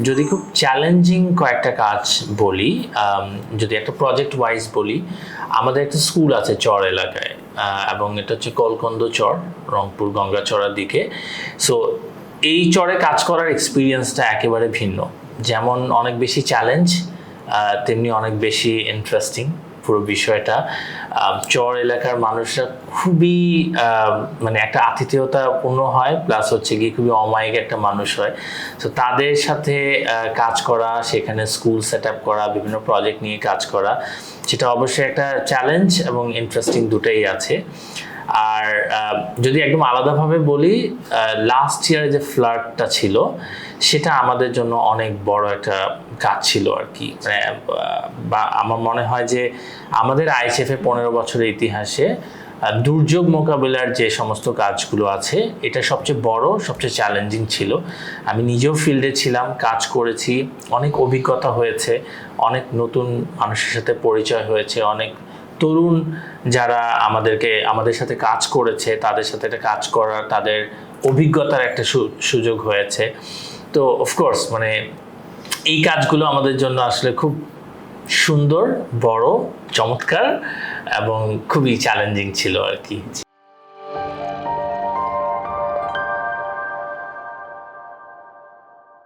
যদি খুব চ্যালেঞ্জিং কয়েকটা কাজ বলি, যদি একটা প্রজেক্ট ওয়াইজ বলি, আমাদের একটা স্কুল আছে চর এলাকায়, এবং এটা হচ্ছে কলকন্দ চর, রংপুর গঙ্গাচড়ার দিকে। সো এই চরে কাজ করার এক্সপিরিয়েন্সটা একেবারে ভিন্ন। যেমন অনেক বেশি চ্যালেঞ্জ, তেমনি অনেক বেশি ইন্টারেস্টিং পুরো বিষয়টা। চর এলাকার মানুষরা খুবই মানে একটা আতিথেয়তাপূর্ণ হয়, প্লাস হচ্ছে গিয়ে খুবই অমায়িক একটা মানুষ হয়। তো তাদের সাথে কাজ করা, সেখানে স্কুল সেট আপ করা, বিভিন্ন প্রজেক্ট নিয়ে কাজ করা, সেটা অবশ্যই একটা চ্যালেঞ্জ এবং ইন্টারেস্টিং দুটোই আছে। আর যদি একদম আলাদাভাবে বলি, লাস্ট ইয়ারে যে ফ্লাডটা ছিল সেটা আমাদের জন্য অনেক বড় একটা কাজ ছিল আর কি। বা আমার মনে হয় যে আমাদের আইএসএফ 15 বছরের ইতিহাসে দুর্যোগ মোকাবিলার যে সমস্ত কাজগুলো আছে, এটা সবচেয়ে বড়, সবচেয়ে চ্যালেঞ্জিং ছিল। আমি নিজেও ফিল্ডে ছিলাম, কাজ করেছি, অনেক অভিজ্ঞতা হয়েছে, অনেক নতুন মানুষের সাথে পরিচয় হয়েছে, অনেক তরুণ যারা আমাদের সাথে কাজ করেছে তাদের সাথে একটা কাজ করার, তাদের অভিজ্ঞতার একটা সুযোগ হয়েছে। তো অফকোর্স মানে এই কাজগুলো আমাদের জন্য আসলে খুব সুন্দর, বড়, চমৎকার এবং খুবই চ্যালেঞ্জিং ছিল আর কি।